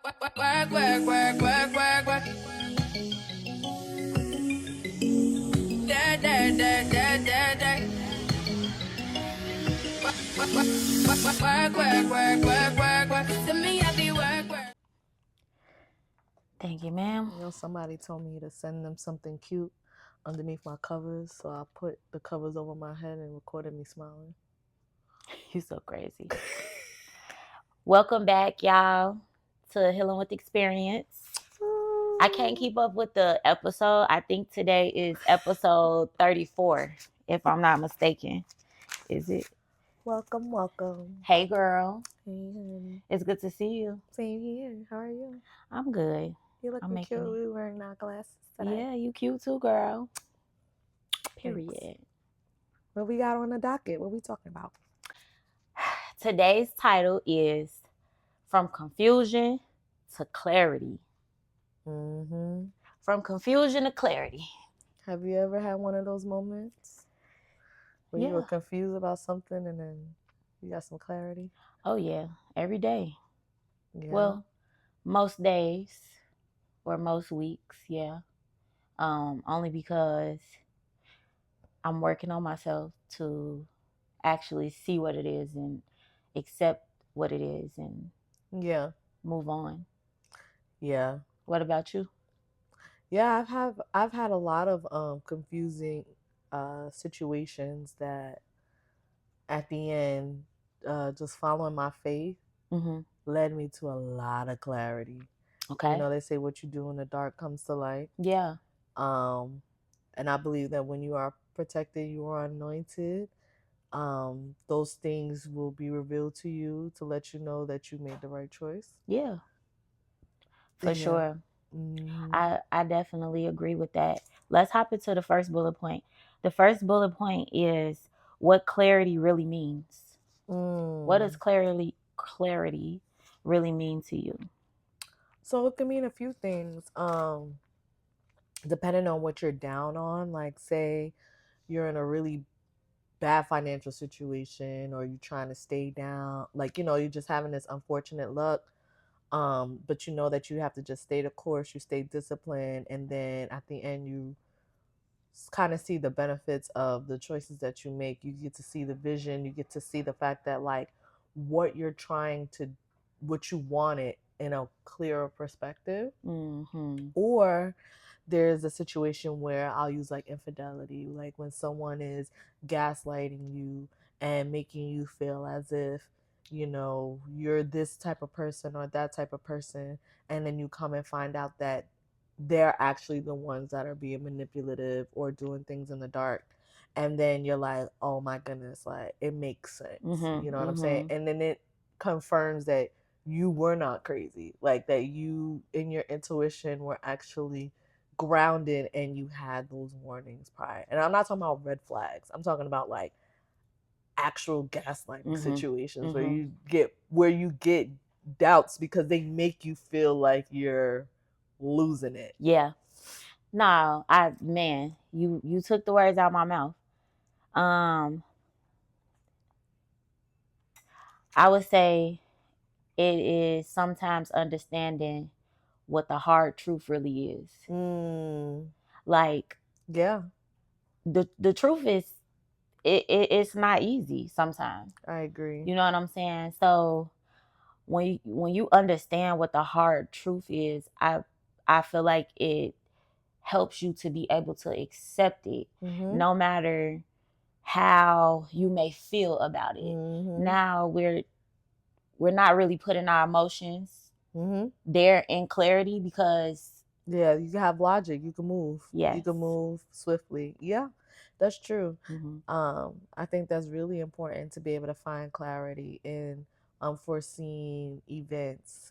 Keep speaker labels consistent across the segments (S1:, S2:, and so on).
S1: Work, work, work, work, work, work. Da, da, da, da, da, da. Work, work, work, work, work, work. To me, I be work, work.
S2: Thank you, ma'am.
S3: You know, somebody told me to send them something cute underneath my covers, so I put the covers over my head and recorded me smiling.
S2: You so crazy. Welcome back, y'all, to Healing with Experience. I can't keep up with the episode. I think today is episode 34, if I'm not mistaken. Is it?
S3: Welcome, welcome.
S2: Hey, girl.
S3: Hey, honey.
S2: It's good to see you.
S3: Same here. How are you?
S2: I'm good.
S3: You looking
S2: making
S3: cute.
S2: it.
S3: We wearing our glasses today.
S2: Yeah, you cute too, girl.
S3: Thanks.
S2: Period.
S3: What we got on the docket? What we talking about?
S2: Today's title is From Confusion to Clarity.
S3: Mm-hmm.
S2: From confusion to clarity.
S3: Have you ever had one of those moments where you were
S2: Yeah.
S3: confused about something and then you got some clarity?
S2: Oh, yeah. Every day.
S3: Yeah.
S2: Well, most days or most weeks, yeah. Only because I'm working on myself to actually see what it is and accept what it is and
S3: yeah.
S2: move on.
S3: Yeah.
S2: What about you?
S3: Yeah, I've had a lot of confusing situations that at the end just following my faith
S2: Mm-hmm.
S3: led me to a lot of clarity.
S2: Okay.
S3: You know, they say what you do in the dark comes to light.
S2: Yeah.
S3: And I believe that when you are protected, you are anointed. Those things will be revealed to you to let you know that you made the right choice.
S2: Yeah. For
S3: Yeah.
S2: sure.
S3: Mm-hmm.
S2: I definitely agree with that. Let's hop into the first bullet point. The first bullet point is what clarity really means. What does clarity really mean to you?
S3: So it can mean a few things. Depending on what you're down on, like say you're in a really bad financial situation or you're trying to stay down, like you're just having this unfortunate luck. But you know that you have to just stay the course, you stay disciplined, and then at the end you kind of see the benefits of the choices that you make. You get to see the vision, you get to see the fact that like what you're trying to what you wanted in a clearer perspective.
S2: Mm-hmm.
S3: Or there's a situation where I'll use like infidelity, like when someone is gaslighting you and making you feel as if you're this type of person or that type of person, and then you come and find out that they're actually the ones that are being manipulative or doing things in the dark, and then you're like, oh my goodness, like it makes sense.
S2: Mm-hmm.
S3: You know what I'm
S2: Mm-hmm.
S3: saying? And then it confirms that you were not crazy, like that you in your intuition were actually grounded and you had those warnings prior. And I'm not talking about red flags, I'm talking about like actual gaslighting situations where you get doubts because they make you feel like you're losing it.
S2: Yeah. No, you took the words out of my mouth. I would say it is sometimes understanding what the hard truth really is. Like,
S3: yeah,
S2: the truth is it's not easy sometimes.
S3: I agree.
S2: You know what I'm saying? So when you understand what the hard truth is, I feel like it helps you to be able to accept it, no matter how you may feel about it. Now we're not really putting our emotions there in clarity because
S3: yeah, you can have logic, you can move.
S2: Yes.
S3: You can move swiftly. Yeah, that's true.
S2: Mm-hmm.
S3: I think that's really important to be able to find clarity in unforeseen events.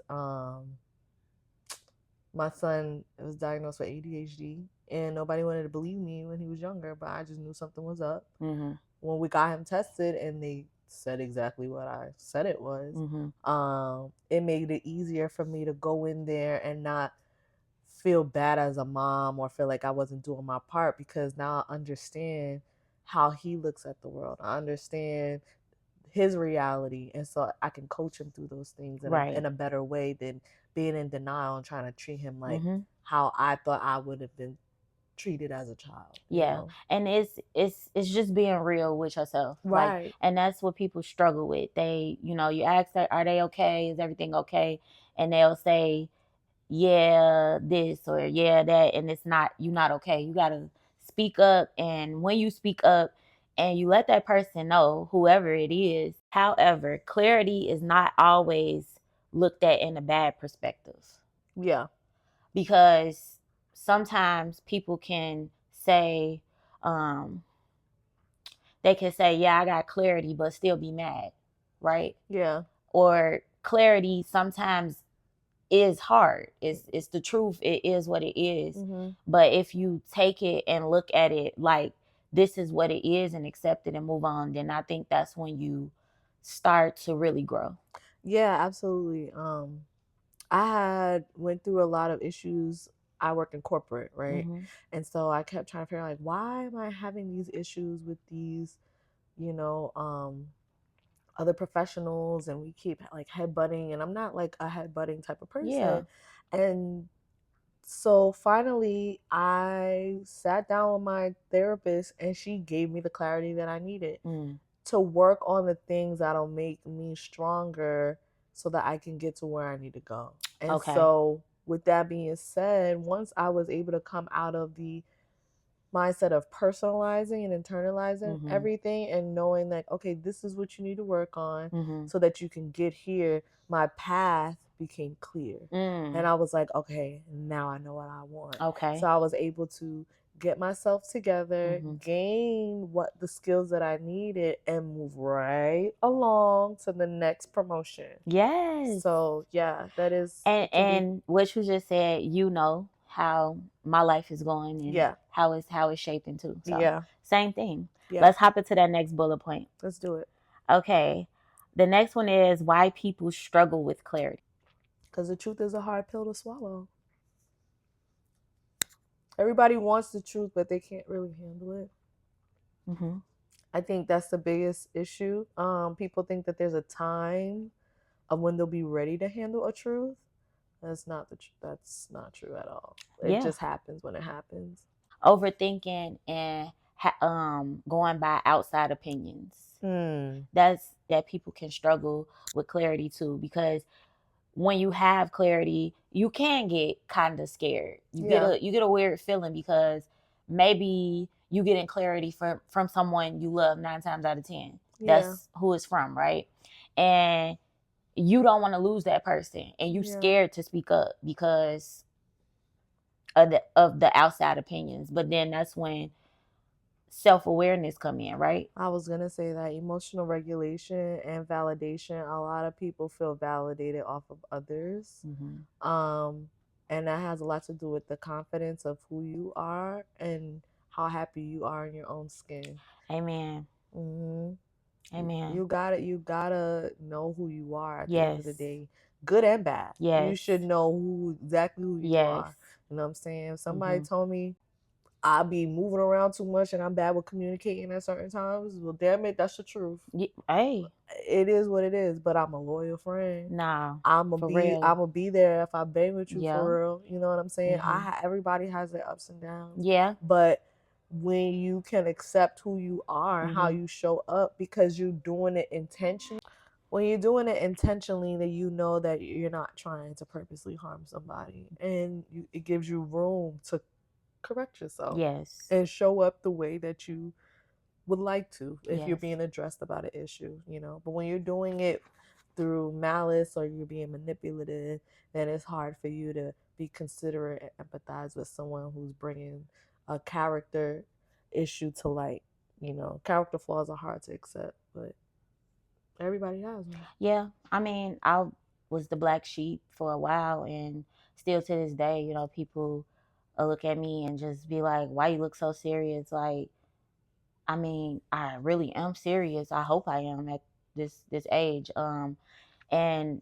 S3: My son was diagnosed with ADHD, and nobody wanted to believe me when he was younger, but I just knew something was up.
S2: Mm-hmm.
S3: When we got him tested and they said exactly what I said it was, it made it easier for me to go in there and not feel bad as a mom or feel like I wasn't doing my part, because now I understand how he looks at the world. I understand his reality, and so I can coach him through those things in a better way than being in denial and trying to treat him like
S2: Mm-hmm.
S3: how I thought I would have been treated as a child.
S2: Yeah. And it's just being real with yourself.
S3: Right.
S2: Like, and that's what people struggle with. They, you know, you ask that, are they okay? Is everything okay? And they'll say, yeah, this or yeah, that, and it's not, you're not okay. You gotta speak up, and when you speak up and you let that person know, whoever it is. However, clarity is not always looked at in a bad perspective.
S3: Yeah.
S2: Because sometimes people can say, they can say, yeah, I got clarity, but still be mad, right?
S3: Yeah.
S2: Or clarity sometimes is hard. It's the truth. It is what it is.
S3: Mm-hmm.
S2: But if you take it and look at it like this is what it is and accept it and move on, then I think that's when you start to really grow.
S3: Yeah, absolutely. I had went through a lot of issues. I work in corporate, right?
S2: Mm-hmm.
S3: And so I kept trying to figure out, like, why am I having these issues with these, you know, other professionals, and we keep like headbutting, and I'm not like a headbutting type of person.
S2: Yeah.
S3: And so finally I sat down with my therapist, and she gave me the clarity that I needed to work on the things that'll make me stronger so that I can get to where I need to go. And so with that being said, once I was able to come out of the mindset of personalizing and internalizing everything and knowing that, okay, this is what you need to work on so that you can get here, my path became clear. And I was like, okay, now I know what I want.
S2: Okay.
S3: So I was able to get myself together, gain what the skills that I needed, and move right along to the next promotion.
S2: Yes.
S3: So yeah, that is.
S2: And what you just said, you know how my life is going and how it's shaping too. So same thing. Let's hop into that next bullet point.
S3: Let's do it.
S2: Okay. The next one is why people struggle with clarity.
S3: Because the truth is a hard pill to swallow. Everybody wants the truth, but they can't really handle it. I think that's the biggest issue. People think that there's a time of when they'll be ready to handle a truth. That's not true at all. It just happens when it happens.
S2: Overthinking and going by outside opinions. That people can struggle with clarity too, because when you have clarity, you can get kind of scared. You get a weird feeling because maybe you getting clarity from someone you love 9 times out of 10. That's who it's from, right? And you don't want to lose that person, and you scared to speak up because of the outside opinions. But then that's when self-awareness come in, right?
S3: I was gonna say that emotional regulation and validation, a lot of people feel validated off of others. And that has a lot to do with the confidence of who you are and how happy you are in your own skin.
S2: Amen. Amen.
S3: You gotta know who you are at the end of the day, good and bad. You should know exactly who you are. You know what I'm saying? If somebody told me I'll be moving around too much and I'm bad with communicating at certain times, well, damn it, that's the truth.
S2: Hey,
S3: it is what it is. But I'm a loyal friend.
S2: Nah,
S3: I'm gonna be there if I bang with you for real. You know what I'm saying? Everybody has their ups and downs.
S2: Yeah.
S3: But when you can accept who you are, how you show up, because you're doing it intentionally. When you're doing it intentionally, then you know that you're not trying to purposely harm somebody, and it gives you room to correct yourself. And show up the way that you would like to if you're being addressed about an issue, you know. But when you're doing it through malice or you're being manipulative, then it's hard for you to be considerate and empathize with someone who's bringing a character issue to light. You know, character flaws are hard to accept, but everybody has them.
S2: Yeah, I mean, I was the black sheep for a while, and still to this day, you know, people look at me and just be like, why you look so serious? Like, I mean, I really am serious. I hope I am at this age. And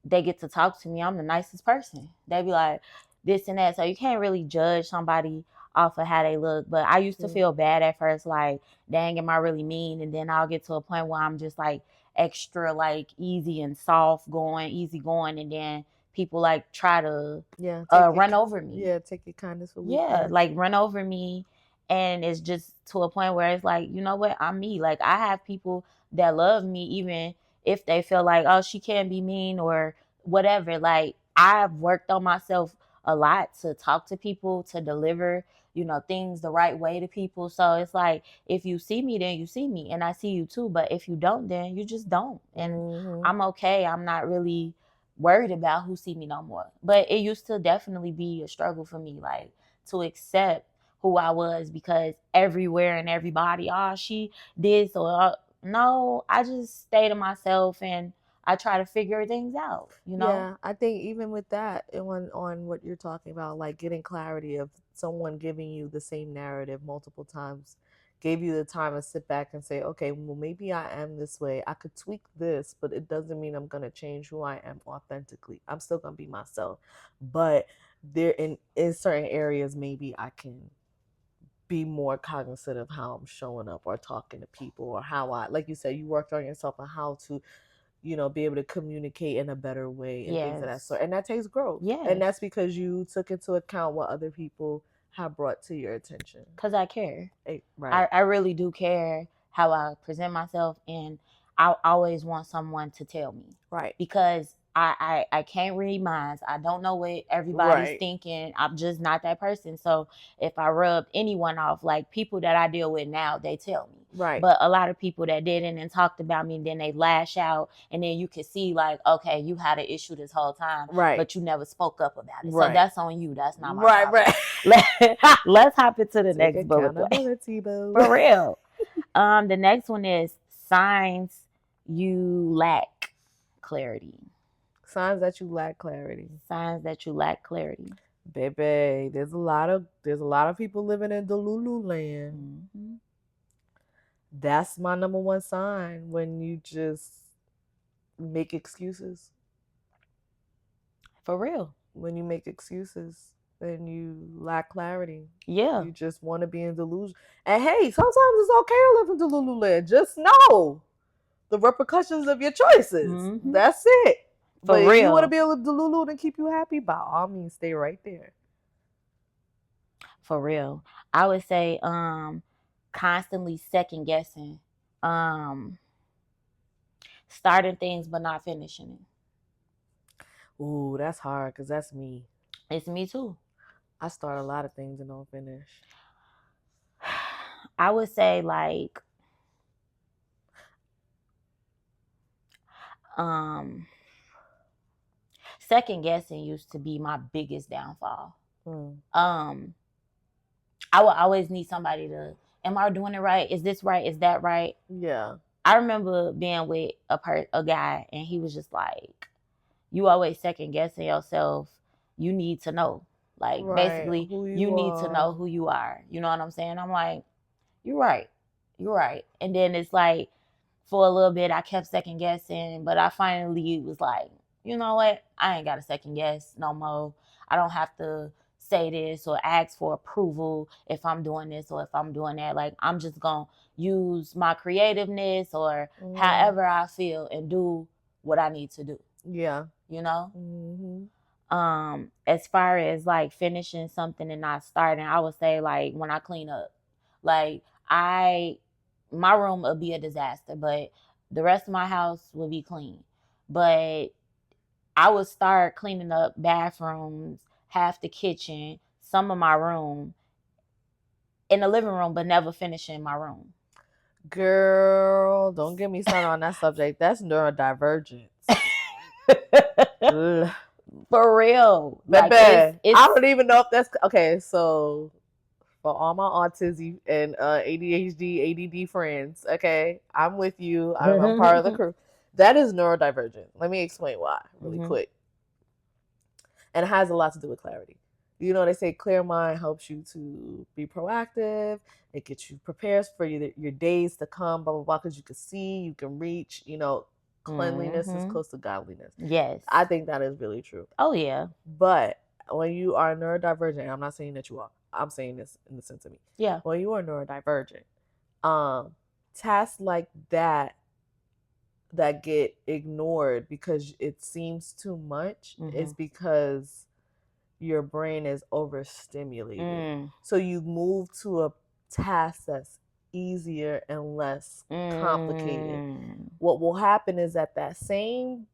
S2: they get to talk to me. I'm the nicest person. They be like this and that. So you can't really judge somebody off of how they look. But I used to feel bad at first, like, dang, am I really mean? And then I'll get to a point where I'm just like extra like easy and soft going, easy going, and then people like try to run over me.
S3: Yeah, take your kindness for weakness.
S2: Yeah, like run over me. And it's just to a point where it's like, you know what, I'm me. Like I have people that love me even if they feel like, oh, she can't be mean or whatever. Like I've worked on myself a lot to talk to people, to deliver, you know, things the right way to people. So it's like, if you see me, then you see me and I see you too. But if you don't, then you just don't. And I'm okay. I'm not really worried about who see me no more. But it used to definitely be a struggle for me, like to accept who I was, because everywhere and everybody, oh, she did so. No, I just stay to myself and I try to figure things out, you know?
S3: Yeah, I think even with that, on what you're talking about, like getting clarity of someone giving you the same narrative multiple times, gave you the time to sit back and say, okay, well, maybe I am this way. I could tweak this, but it doesn't mean I'm going to change who I am authentically. I'm still going to be myself. But there in certain areas, maybe I can be more cognizant of how I'm showing up or talking to people, or how I, like you said, you worked on yourself on how to, you know, be able to communicate in a better way and things of that sort. And that takes growth.
S2: Yes.
S3: And that's because you took into account what other people have brought to your attention.
S2: Because I care.
S3: Right.
S2: I really do care how I present myself, and I always want someone to tell me.
S3: Right.
S2: Because I can't read minds. I don't know what everybody's thinking. I'm just not that person. So if I rub anyone off, like people that I deal with now, they tell me.
S3: Right.
S2: But a lot of people that didn't and talked about me, then they lash out, and then you can see like, okay, you had an issue this whole time, but you never spoke up about it. So that's on you. That's not my problem. Let's hop into the next bullet point. For real. The next one is signs you lack clarity.
S3: Signs that you lack clarity.
S2: Signs that you lack clarity.
S3: Baby, there's a lot of people living in Delulu land. Mm-hmm. That's my number one sign, when you just make excuses.
S2: For real.
S3: When you make excuses, then you lack clarity.
S2: Yeah.
S3: You just want to be in delusion. And hey, sometimes it's okay to live in Delulu land. Just know the repercussions of your choices. Mm-hmm. That's it.
S2: For
S3: but
S2: real.
S3: If you want to be able to Delulu and keep you happy, by all means, stay right there.
S2: For real. I would say constantly second guessing. Starting things but not finishing it.
S3: Ooh, that's hard, because that's me.
S2: It's me too.
S3: I start a lot of things and don't finish.
S2: I would say like second guessing used to be my biggest downfall. I would always need somebody to, am I doing it right? Is this right? Is that right?
S3: Yeah.
S2: I remember being with a guy, and he was just like, you always second guessing yourself. You need to know. Like, basically, you need to know who you are. You know what I'm saying? I'm like, you're right. You're right. And then it's like, for a little bit, I kept second guessing, but I finally was like, you know what? I ain't got to second guess no more. I don't have to say this or ask for approval if I'm doing this or if I'm doing that. Like, I'm just going to use my creativeness or however I feel and do what I need to do.
S3: Yeah.
S2: You know? Mm-hmm. As far as like finishing something and not starting, I would say like when I clean up. Like, my room would be a disaster, but the rest of my house would be clean. But I would start cleaning up bathrooms, half the kitchen, some of my room, in the living room, but never finishing my room.
S3: Girl, don't get me started on that subject. That's neurodivergence.
S2: For real.
S3: Like, I don't even know if that's... Okay, so for all my autism and ADHD, ADD friends, okay, I'm with you. I'm part of the crew. That is neurodivergent. Let me explain why really quick. And it has a lot to do with clarity. You know, they say clear mind helps you to be proactive. It gets you prepared for your days to come, blah, blah, blah, because you can see, you can reach, you know, cleanliness is close to godliness.
S2: Yes.
S3: I think that is really true.
S2: Oh, yeah.
S3: But when you are neurodivergent, I'm not saying that you are. I'm saying this in the sense of me.
S2: Yeah.
S3: When you are neurodivergent, tasks like that that get ignored because it seems too much is because your brain is overstimulated. So you move to a task that's easier and less complicated. What will happen is that same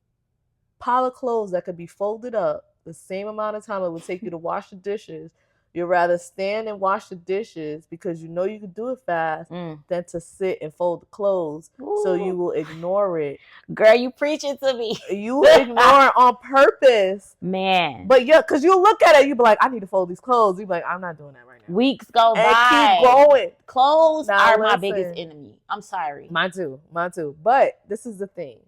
S3: pile of clothes that could be folded up the same amount of time it would take you to wash the dishes, you'd rather stand and wash the dishes because you know you can do it fast than to sit and fold the clothes. Ooh. So you will ignore it.
S2: Girl, you preaching to me.
S3: You ignore it on purpose.
S2: Man.
S3: But yeah, because you look at it, you be like, I need to fold these clothes. You be like, I'm not doing that right now.
S2: Weeks go
S3: and
S2: by.
S3: Keep going.
S2: Clothes are my biggest enemy. I'm sorry.
S3: Mine too. But this is the thing.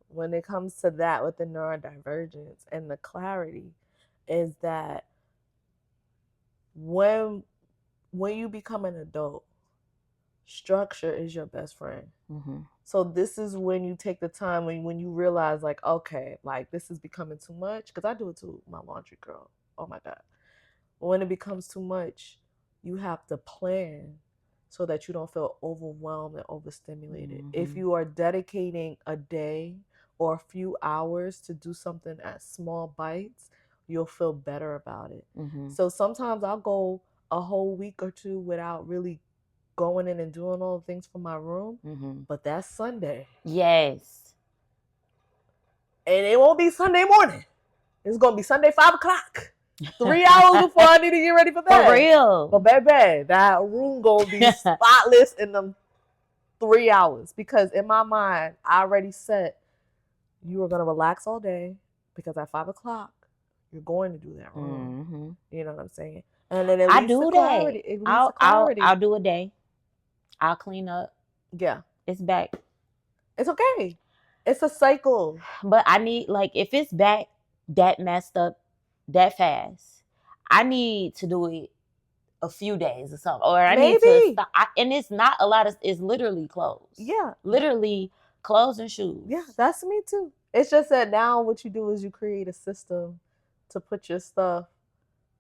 S3: When it comes to that with the neurodivergence and the clarity, is that when you become an adult, structure is your best friend. So this is when you take the time when you realize, like, okay, like this is becoming too much, because I do it to my laundry girl. Oh my God. When it becomes too much, you have to plan so that you don't feel overwhelmed and overstimulated. If you are dedicating a day or a few hours to do something at small bites, you'll feel better about it. So sometimes I'll go a whole week or two without really going in and doing all the things for my room, but that's Sunday.
S2: Yes.
S3: And it won't be Sunday morning. It's going to be Sunday 5 o'clock. 3 hours before I need to get ready for bed.
S2: For real.
S3: But baby, that room going to be spotless in them 3 hours. Because in my mind, I already said you are going to relax all day, because at 5 o'clock, you're going to do that room. You know what I'm saying? And then
S2: I do that. I'll do a day. I'll clean up.
S3: Yeah.
S2: It's back.
S3: It's okay. It's a cycle.
S2: But I need, like, if it's back that messed up that fast, I need to do it a few days or something. Or I need to stop. And it's not a lot of, it's literally clothes.
S3: Yeah.
S2: Literally clothes and shoes.
S3: Yeah, that's me too. It's just that now what you do is you create a system to put your stuff,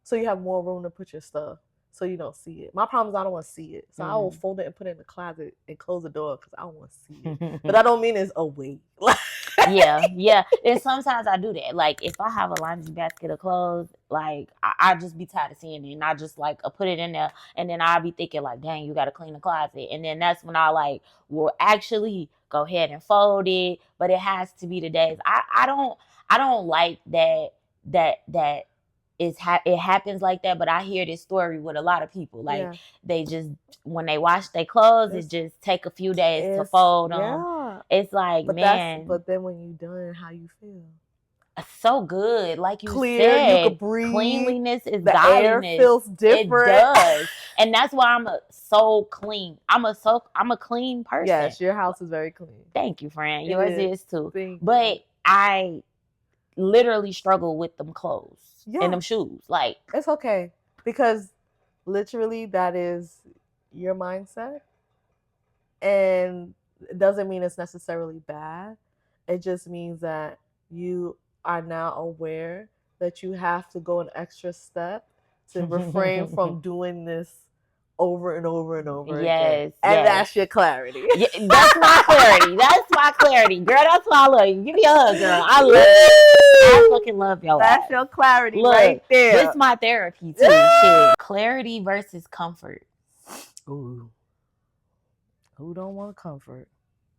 S3: so you have more room to put your stuff, so you don't see it. My problem is I don't want to see it. So I will fold it and put it in the closet and close the door because I don't want to see it. But I don't mean it's a weight.
S2: Yeah. And sometimes I do that. Like, if I have a laundry basket of clothes, like, I just be tired of seeing it. And I just, like, put it in there. And then I'll be thinking, like, dang, you got to clean the closet. And then that's when I, like, will actually go ahead and fold it. But it has to be the days. I don't like that it happens like that. But I hear this story with a lot of people. Like, they just, when they wash their clothes, it just take a few days to fold them. It's like, but
S3: then when you done, how you feel?
S2: So good. Like you
S3: clear,
S2: said,
S3: you can breathe.
S2: Cleanliness is
S3: the
S2: godliness.
S3: Air feels different.
S2: It does. And that's why I'm so clean. I'm a clean person.
S3: Yes, your house is very clean.
S2: Thank you, friend. Yours is too.
S3: But
S2: I literally struggle with them clothes and them shoes. Like,
S3: it's okay, because literally that is your mindset, and it doesn't mean it's necessarily bad. It just means that you are now aware that you have to go an extra step to refrain from doing this over and over and over again. And that's your clarity.
S2: Yeah, that's my clarity. That's my clarity. Girl, that's why I love you. Give me a hug, girl. I love you. I fucking love your
S3: That's
S2: ass.
S3: your clarity. Look, right there.
S2: This is my therapy too. Shit. Clarity versus comfort.
S3: Ooh. Who don't want comfort?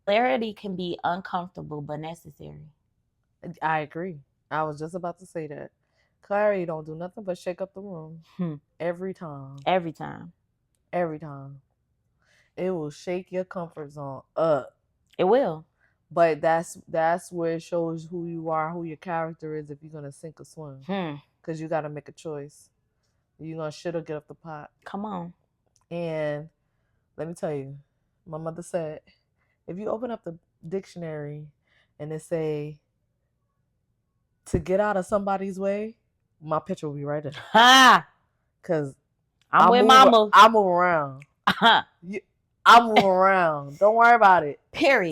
S2: Clarity can be uncomfortable but necessary.
S3: I agree. I was just about to say that. Clarity don't do nothing but shake up the room. Every time.
S2: Every time.
S3: Every time. It will shake your comfort zone up.
S2: It will.
S3: But that's where it shows who you are, who your character is, if you're going to sink or swim. Because you got to make a choice. You're going to shit or get off the pot.
S2: Come on.
S3: And let me tell you, my mother said, if you open up the dictionary and it say, to get out of somebody's way, my picture will be right there. Because
S2: I'm with mama.
S3: I move around. I move around. Don't worry about it.
S2: Period.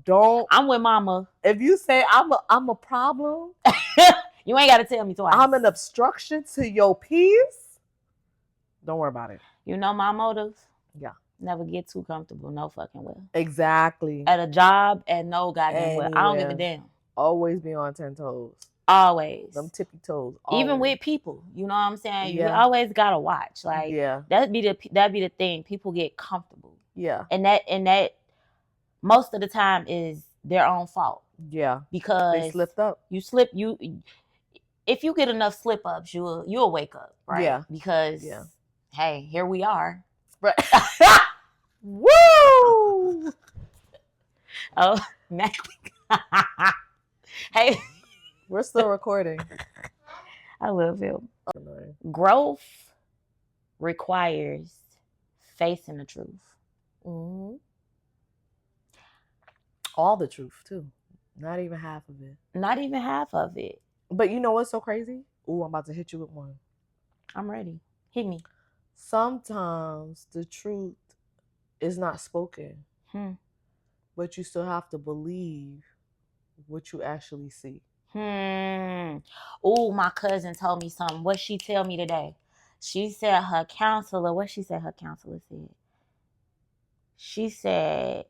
S3: Don't.
S2: I'm with mama.
S3: If you say I'm a problem,
S2: you ain't got to tell me twice.
S3: I'm an obstruction to your peace. Don't worry about it.
S2: You know my motive?
S3: Yeah.
S2: Never get too comfortable. No fucking well.
S3: Exactly.
S2: At a job, and no goddamn well. I don't give a
S3: Anywhere.
S2: damn.
S3: Always be on 10 toes.
S2: Always.
S3: Them tippy toes.
S2: Even
S3: Always.
S2: with people, you know what I'm saying? You
S3: Yeah.
S2: always gotta watch. Like
S3: Yeah.
S2: that'd be the thing. People get comfortable.
S3: Yeah.
S2: And that most of the time is their own fault.
S3: Yeah.
S2: Because
S3: They slipped up.
S2: If you get enough slip ups, you'll wake up, right?
S3: Yeah.
S2: Because hey, here we are.
S3: Right. Woo!
S2: Oh, hey,
S3: we're still recording.
S2: I love him. Growth requires facing the truth.
S3: Mm-hmm. All the truth too. Not even half of it.
S2: Not even half of it.
S3: But you know what's so crazy? Ooh, I'm about to hit you with one.
S2: I'm ready. Hit me.
S3: Sometimes the truth is not spoken. But you still have to believe what you actually see.
S2: Oh, my cousin told me something. What she tell me today? She said her counselor, what she said her counselor said? She said,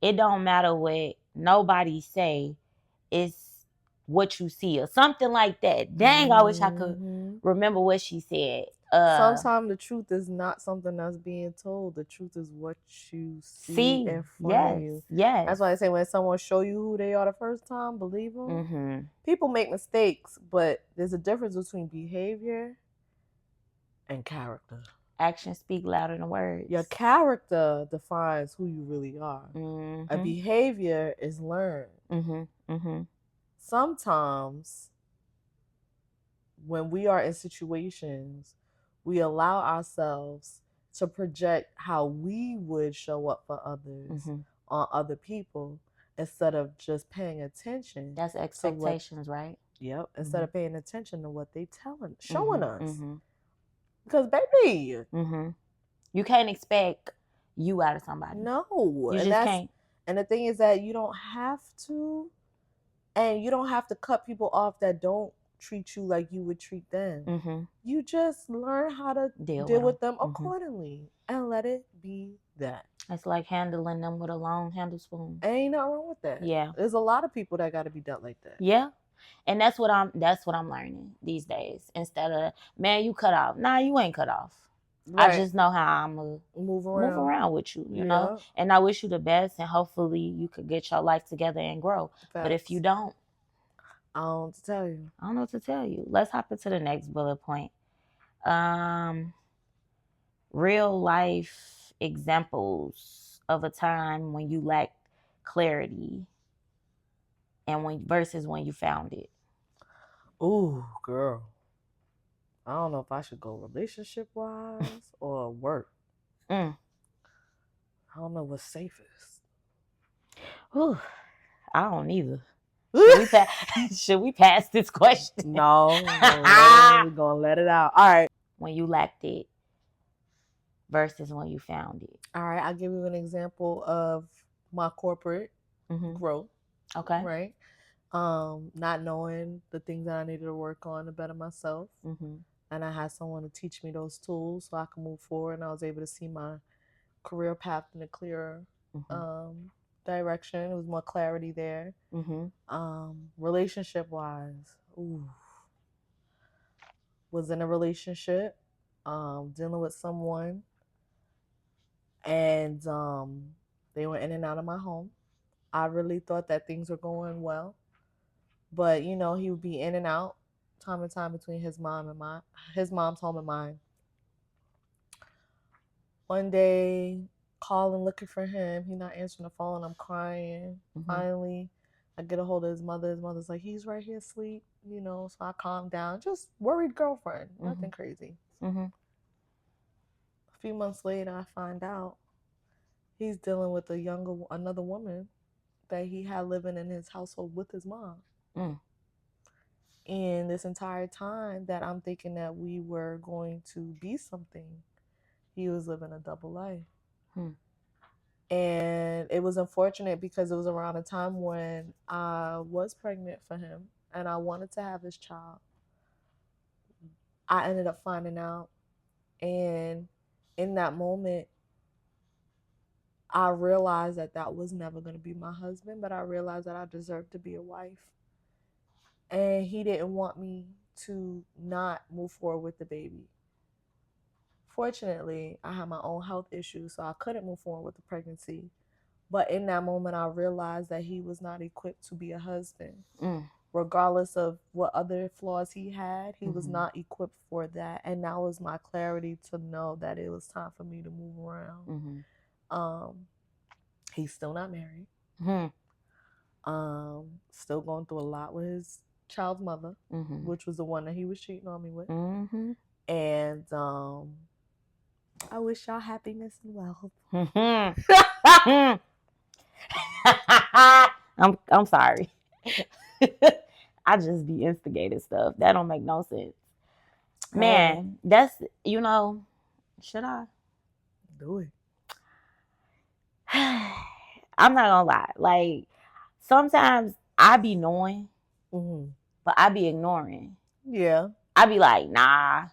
S2: it don't matter what nobody say, it's what you see, or something like that. Dang, I wish I could remember what she said.
S3: Sometimes the truth is not something that's being told. The truth is what you see in front of you.
S2: Yes.
S3: That's why I say when someone show you who they are the first time, believe them. People make mistakes, but there's a difference between behavior and character.
S2: Actions speak louder than words.
S3: Your character defines who you really are. A behavior is learned. Sometimes when we are in situations, we allow ourselves to project how we would show up for others on other people instead of just paying attention.
S2: That's expectations, right?
S3: Yep. Instead of paying attention to what they showing us. Because baby,
S2: you can't expect you out of somebody.
S3: No.
S2: You just can't.
S3: And the thing is that you don't have to, and you don't have to cut people off that don't treat you like you would treat them. You just learn how to deal with them accordingly and let it be that.
S2: It's like handling them with a long handle spoon.
S3: Ain't nothing wrong with that.
S2: Yeah.
S3: There's a lot of people that got to be dealt like that.
S2: Yeah. And that's what I'm learning these days. Instead of, man, you cut off. Nah, you ain't cut off. Right. I just know how I'm going to move around with you, you know? And I wish you the best, and hopefully you could get your life together and grow. Facts. But if you don't,
S3: I don't know what to tell you.
S2: I don't know what to tell you. Let's hop into the next bullet point. Real life examples of a time when you lacked clarity and versus when you found it.
S3: Ooh, girl. I don't know if I should go relationship wise or work. I don't know what's safest.
S2: Ooh, I don't either. Should we pass this question?
S3: No, we're gonna let it out. All right.
S2: When you lacked it versus when you found it.
S3: All right, I'll give you an example of my corporate growth.
S2: Okay.
S3: Right. Not knowing the things that I needed to work on to better myself. And I had someone to teach me those tools so I could move forward, and I was able to see my career path in a clearer direction. There was more clarity there. Relationship wise, was in a relationship, dealing with someone, and they were in and out of my home. I really thought that things were going well, but you know, he would be in and out time and time between his mom's home and mine. One day, calling, looking for him. He's not answering the phone. I'm crying. Finally, I get a hold of his mother. His mother's like, he's right here asleep, you know. So I calm down. Just worried girlfriend. Nothing crazy. A few months later, I find out he's dealing with another woman that he had living in his household with his mom. And this entire time that I'm thinking that we were going to be something, he was living a double life. And it was unfortunate because it was around a time when I was pregnant for him and I wanted to have his child. I ended up finding out, and in that moment, I realized that was never going to be my husband, but I realized that I deserved to be a wife. And he didn't want me to not move forward with the baby. Fortunately, I had my own health issues, so I couldn't move forward with the pregnancy. But in that moment, I realized that he was not equipped to be a husband. Regardless of what other flaws he had, he was not equipped for that. And that was my clarity to know that it was time for me to move around. He's still not married. Still going through a lot with his child's mother, which was the one that he was cheating on me with. And I wish y'all happiness and wealth.
S2: I'm sorry. I just be instigating stuff. That don't make no sense. Man, that's, should I?
S3: Do it.
S2: I'm not gonna lie. Like, sometimes I be knowing, but I be ignoring.
S3: Yeah.
S2: I be like, nah.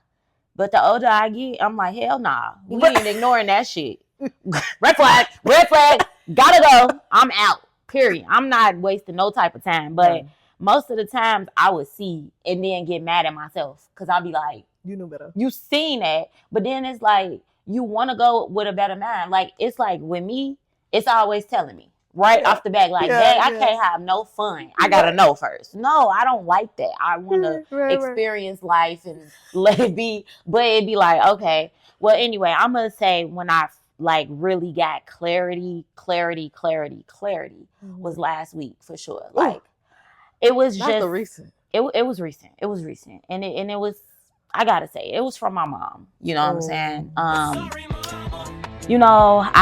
S2: But the older I get, I'm like, hell nah. We ain't ignoring that shit. Red flag, gotta go. I'm out. Period. I'm not wasting no type of time. But most of the times I would see and then get mad at myself. Because I'll be like,
S3: you knew better.
S2: You seen that. But then it's like, you want to go with a better mind. Like, it's like with me, it's always telling me off the bat, like, dang, I can't have no fun. I gotta know first. No, I don't like that. I want to experience life and let it be. But it'd be like, okay. Well, anyway, I'm going to say when I like really got clarity was last week for sure. Like, it was
S3: not
S2: just
S3: the recent.
S2: It was recent. It was recent. And it was, I gotta say, it was from my mom. You know what I'm saying? I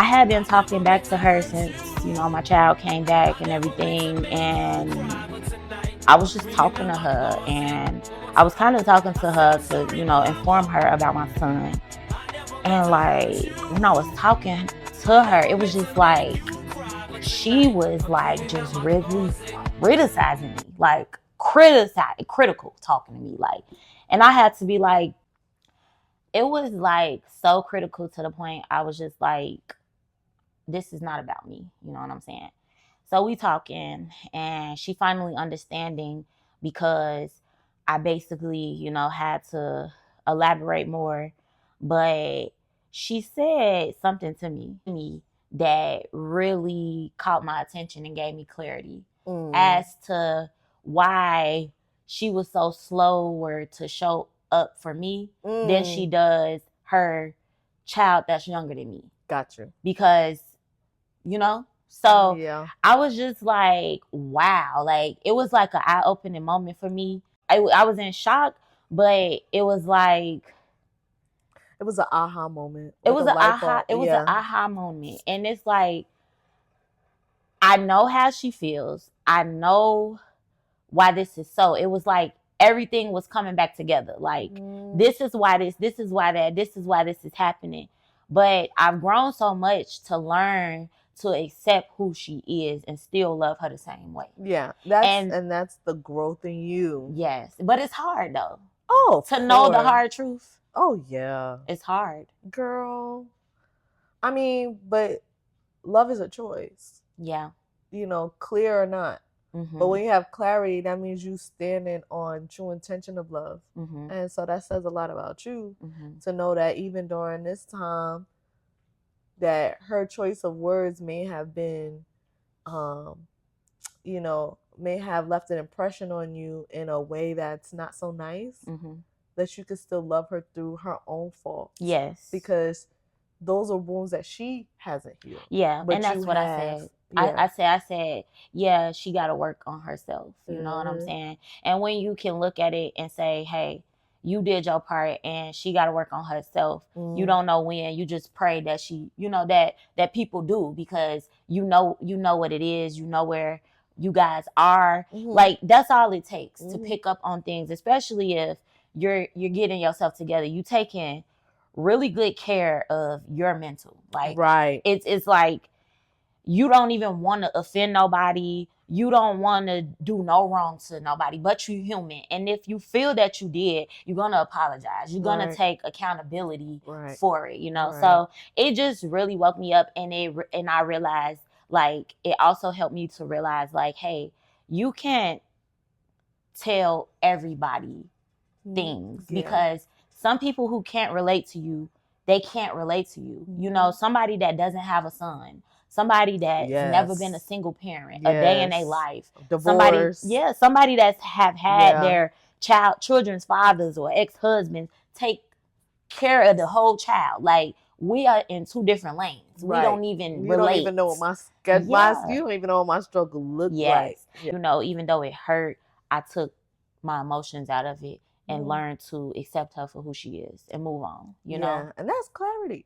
S2: had been talking back to her since, my child came back and everything. And I was just talking to her. And I was kind of talking to her to, inform her about my son. And, like, when I was talking to her, it was just like, she was, like, just really criticizing me. Like, critical talking to me. Like, and I had to be like, it was like so critical to the point I was just like, this is not about me. You know what I'm saying? So we talking and she finally understanding because I basically, had to elaborate more. But she said something to me that really caught my attention and gave me clarity as to why she was so slower to show up for me than she does her child that's younger than me.
S3: Gotcha.
S2: Because, so I was just like, wow. Like, it was like an eye-opening moment for me. I was in shock, but it was like,
S3: it was an aha moment.
S2: It was an aha moment. And it's like, I know how she feels. I know why this is so. It was like everything was coming back together. Like, this is why this is why that, this is why this is happening. But I've grown so much to learn to accept who she is and still love her the same way.
S3: Yeah, that's the growth in you.
S2: Yes, but it's hard though.
S3: To
S2: know the hard truth.
S3: Oh yeah,
S2: it's hard,
S3: girl. I mean, but love is a choice.
S2: Yeah,
S3: clear or not. But when you have clarity, that means you standing on true intention of love. And so that says a lot about you to know that even during this time that her choice of words may have been, may have left an impression on you in a way that's not so nice, that you can still love her through her own faults.
S2: Yes.
S3: Because those are wounds that she hasn't healed.
S2: Yeah, but and that's what I said. Yeah. I said, yeah, she got to work on herself. You know what I'm saying? And when you can look at it and say, hey, you did your part and she got to work on herself. You don't know when. You just pray that she, that people do, because you know what it is. You know where you guys are. Like, that's all it takes to pick up on things, especially if you're getting yourself together. You taking really good care of your mental. Like,
S3: right.
S2: It's like, you don't even want to offend nobody. You don't want to do no wrong to nobody, but you're human. And if you feel that you did, you're going to apologize. You're going to take accountability for it, you know? So it just really woke me up, and I realized, like, it also helped me to realize, like, hey, you can't tell everybody things, because some people who can't relate to you, they can't relate to you. You know, somebody that doesn't have a son, somebody that's never been a single parent, a day in their life,
S3: divorce,
S2: somebody that's have had their children's fathers or ex-husbands take care of the whole child. Like, we are in two different lanes. We don't even relate.
S3: Don't even know what my schedule. You don't even know what my struggle looks like.
S2: You know, even though it hurt, I took my emotions out of it and learn to accept her for who she is and move on, you know?
S3: And that's clarity.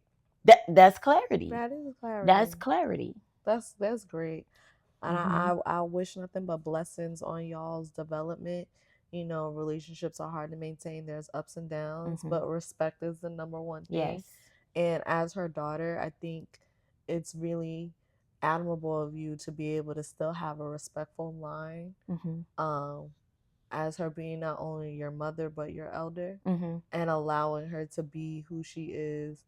S2: That's clarity.
S3: That is clarity.
S2: That's clarity.
S3: That's great. And I wish nothing but blessings on y'all's development. You know, relationships are hard to maintain. There's ups and downs, but respect is the number one thing. Yes. And as her daughter, I think it's really admirable of you to be able to still have a respectful line. As her being not only your mother but your elder, and allowing her to be who she is,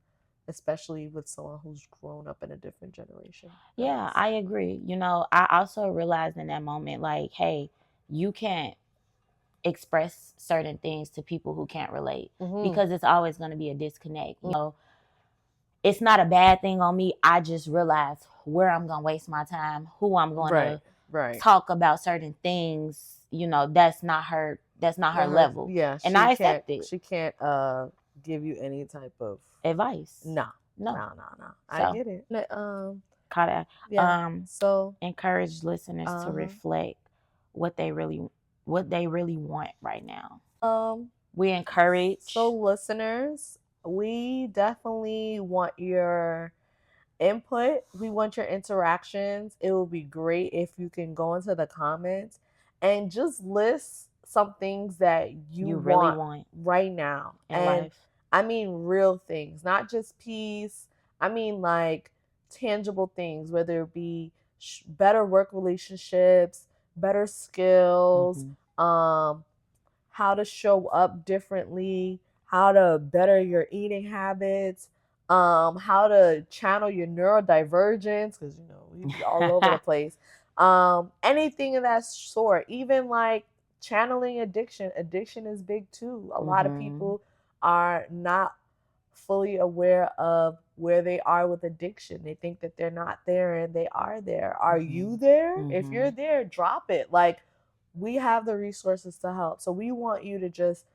S3: especially with someone who's grown up in a different generation.
S2: Yeah, I agree. You know, I also realized in that moment, like, hey, you can't express certain things to people who can't relate, because it's always going to be a disconnect. You know, it's not a bad thing on me. I just realized where I'm going to waste my time, who I'm going to talk about certain things. You know, that's not her level. Yeah. And I accept it.
S3: She can't give you any type of
S2: advice.
S3: No.
S2: So,
S3: I get it.
S2: So encourage listeners to reflect what they really want right now. We encourage.
S3: So listeners, we definitely want your input. We want your interactions. It would be great if you can go into the comments and just list some things that you really want right now
S2: in life.
S3: I mean real things, not just peace. I mean like tangible things, whether it be better work relationships, better skills, how to show up differently, how to better your eating habits, how to channel your neurodivergence, because you know we be all over the place. Anything of that sort, even like channeling addiction. Addiction is big too. A lot of people are not fully aware of where they are with addiction. They think that they're not there, and they are there. Are you there? If you're there, drop it. Like, we have the resources to help. So we want you to just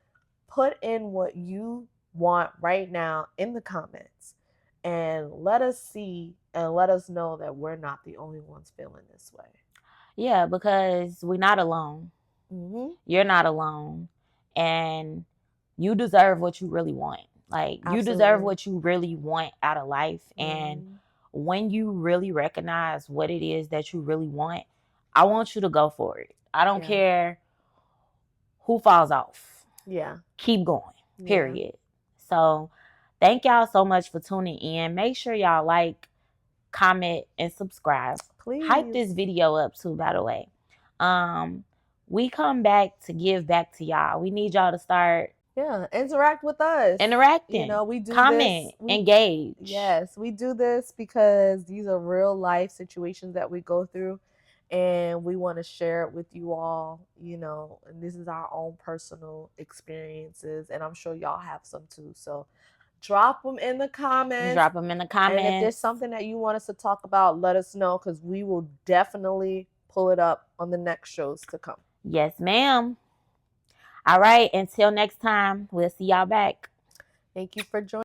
S3: put in what you want right now in the comments, and let us see and let us know that we're not the only ones feeling this way.
S2: Yeah, because we're not alone. You're not alone. And you deserve what you really want. Like, you deserve what you really want out of life. And when you really recognize what it is that you really want, I want you to go for it. I don't care who falls off.
S3: Yeah.
S2: Keep going. Period. So thank y'all so much for tuning in. Make sure y'all like, comment, and subscribe.
S3: Please.
S2: Hype this video up too, by the way. We come back to give back to y'all. We need y'all to start
S3: interact with us.
S2: Interacting.
S3: You know, we do
S2: comment, engage.
S3: Yes, we do this because these are real life situations that we go through, and we want to share it with you all, you know, and this is our own personal experiences, and I'm sure y'all have some too. So drop them in the comments. And if there's something that you want us to talk about, let us know, because we will definitely pull it up on the next shows to come.
S2: Yes, ma'am. All right. Until next time, we'll see y'all back.
S3: Thank you for joining.